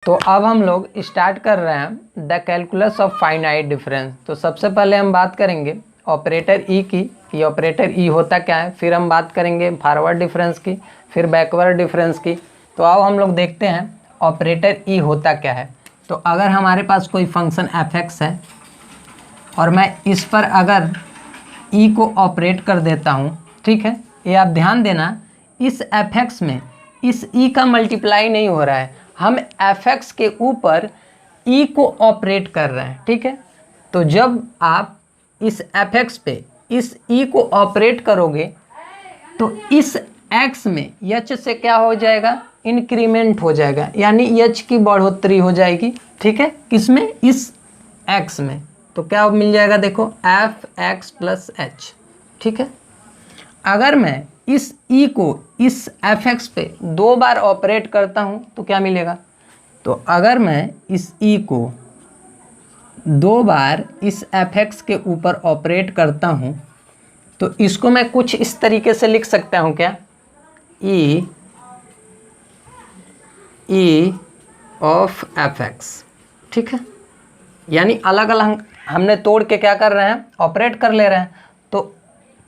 तो अब हम लोग स्टार्ट कर रहे हैं the calculus of finite difference. तो सबसे पहले हम बात करेंगे ऑपरेटर ई की कि ऑपरेटर ई होता क्या है, फिर हम बात करेंगे फॉरवर्ड डिफरेंस की, फिर बैकवर्ड डिफरेंस की। तो अब हम लोग देखते हैं ऑपरेटर ई होता क्या है। तो अगर हमारे पास कोई फंक्शन एफ एक्स है और मैं इस पर अगर ई को ऑपरेट कर देता हूँ, ठीक है, ये आप ध्यान देना, इस एफ एक्स में इस ई का मल्टीप्लाई नहीं हो रहा है, हम एफ एक्स के ऊपर ई को ऑपरेट कर रहे हैं, ठीक है। तो जब आप इस एफ एक्स पे इस ई को ऑपरेट करोगे तो इस एक्स में एच से क्या हो जाएगा, इंक्रीमेंट हो जाएगा, यानी एच की बढ़ोतरी हो जाएगी, ठीक है। किसमें, इस एक्स में। तो क्या मिल जाएगा, देखो एफ एक्स प्लस एच, ठीक है। अगर मैं इस ई को इस एफ एक्स पे 2 बार ऑपरेट करता हूँ तो क्या मिलेगा, तो अगर मैं इस ई को 2 बार इस एफ एक्स के ऊपर ऑपरेट करता हूँ तो इसको मैं कुछ इस तरीके से लिख सकता हूँ, क्या, ई ऑफ एफ एक्स, ठीक है। यानी अलग अलग हमने तोड़ के क्या कर रहे हैं, ऑपरेट कर ले रहे हैं। तो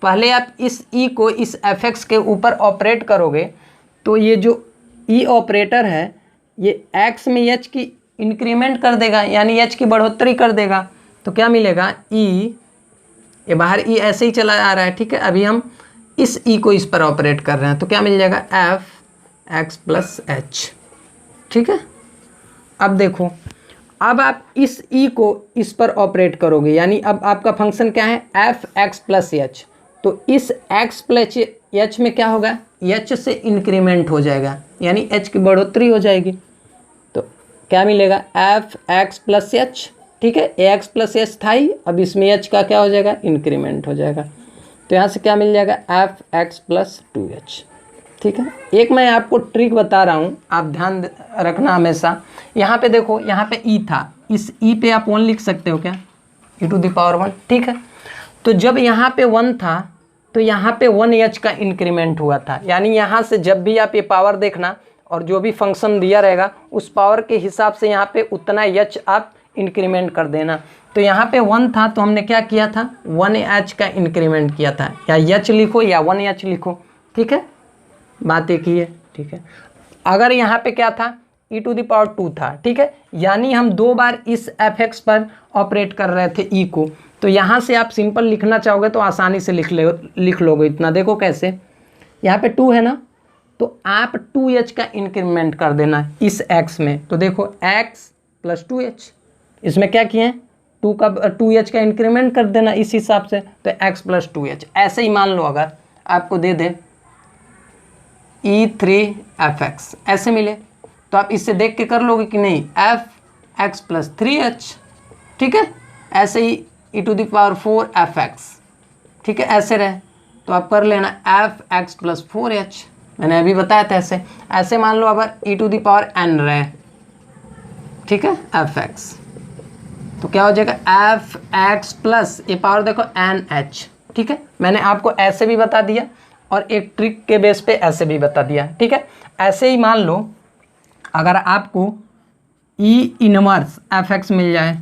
पहले आप इस ई को इस एफ एक्स के ऊपर ऑपरेट करोगे तो ये जो ई ऑपरेटर है ये एक्स में एच की इंक्रीमेंट कर देगा, यानी एच की बढ़ोतरी कर देगा। तो क्या मिलेगा, ई, ये बाहर ई ऐसे ही चला आ रहा है, ठीक है। अभी हम इस ई को इस पर ऑपरेट कर रहे हैं तो क्या मिल जाएगा, एफ एक्स प्लस एच, ठीक है। अब देखो, अब आप इस ई को इस पर ऑपरेट करोगे, यानी अब आपका फंक्शन क्या है, एफ एक्स प्लस एच। तो इस एक्स प्लस एच में क्या होगा, एच से इंक्रीमेंट हो जाएगा, यानी एच की बढ़ोतरी हो जाएगी। तो क्या मिलेगा, एफ एक्स प्लस एच, ठीक है। ए एक्स प्लस एच था ही, अब इसमें एच का क्या हो जाएगा, इंक्रीमेंट हो जाएगा। तो यहाँ से क्या मिल जाएगा, एफ एक्स प्लस 2h, ठीक है। एक मैं आपको ट्रिक बता रहा हूँ, आप ध्यान रखना हमेशा। यहाँ पे देखो, यहाँ पे ई था, इस ई पे आप 1 लिख सकते हो, क्या, e⁻1, ठीक है। तो जब यहाँ पे 1 था तो यहाँ पे 1h का इंक्रीमेंट हुआ था, यानी यहाँ से जब भी आप ये पावर देखना और जो भी फंक्शन दिया रहेगा उस पावर के हिसाब से यहाँ पे उतना h आप इंक्रीमेंट कर देना। तो यहाँ पे 1 था तो हमने क्या किया था, 1h का इंक्रीमेंट किया था, या h लिखो या 1h लिखो, ठीक है, बात एक ही है, ठीक है। अगर यहाँ पे क्या था, e⁻2 था, ठीक है, यानी हम 2 बार इस एफ एक्स पर ऑपरेट कर रहे थे ई को। तो यहाँ से आप सिंपल लिखना चाहोगे तो आसानी से लिख लोगे। इतना देखो कैसे, यहाँ पे 2 है ना, तो आप 2h का इंक्रीमेंट कर देना इस x में। तो देखो x प्लस 2h, इसमें क्या किए हैं, 2h का इंक्रीमेंट कर देना इस हिसाब से, तो x प्लस 2h। ऐसे ही मान लो अगर आपको दे दे E3fx, ऐसे मिले तो आप इससे देख के कर लोगे कि नहीं, एफ एक्स प्लस 3h, ठीक है। ऐसे ही e⁻4fx, ठीक है, ऐसे रहे तो आप कर लेना एफ एक्स प्लस 4h, मैंने अभी बताया था। ऐसे मान लो अगर e⁻n रहे, ठीक है, fx, तो क्या हो जाएगा, एफ एक्स प्लस ये पावर देखो nh, ठीक है। मैंने आपको ऐसे भी बता दिया और एक ट्रिक के बेस पे ऐसे भी बता दिया, ठीक है। ऐसे ही मान लो अगर आपको E−1 fx मिल जाए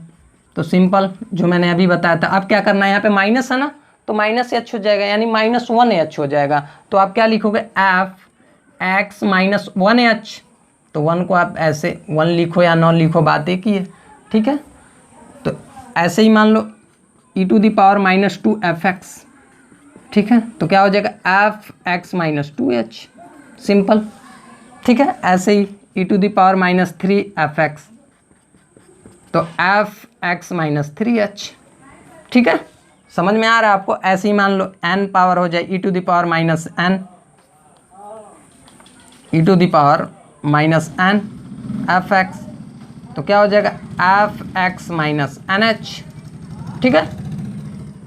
तो सिंपल जो मैंने अभी बताया था, अब क्या करना है, यहाँ पे माइनस है ना, तो माइनस एच हो जाएगा, यानी -1h हो जाएगा। तो आप क्या लिखोगे, एफ एक्स माइनस 1h। तो 1 को आप ऐसे 1 लिखो या 9 लिखो, बात एक ही है, ठीक है। तो ऐसे ही मान लो e⁻−2fx, ठीक है, तो क्या हो जाएगा, F x minus 2h, simple, ठीक है। ऐसे ही e⁻−3fx, तो एफ एक्स माइनस 3h, ठीक है। समझ में आ रहा है आपको। ऐसे ही मान लो n पावर हो जाए e⁻−n fx, तो क्या हो जाएगा, एफ एक्स माइनस nh, ठीक है।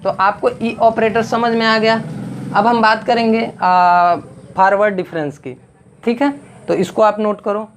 तो आपको ई ऑपरेटर समझ में आ गया। अब हम बात करेंगे फॉरवर्ड डिफरेंस की, ठीक है। तो इसको आप नोट करो।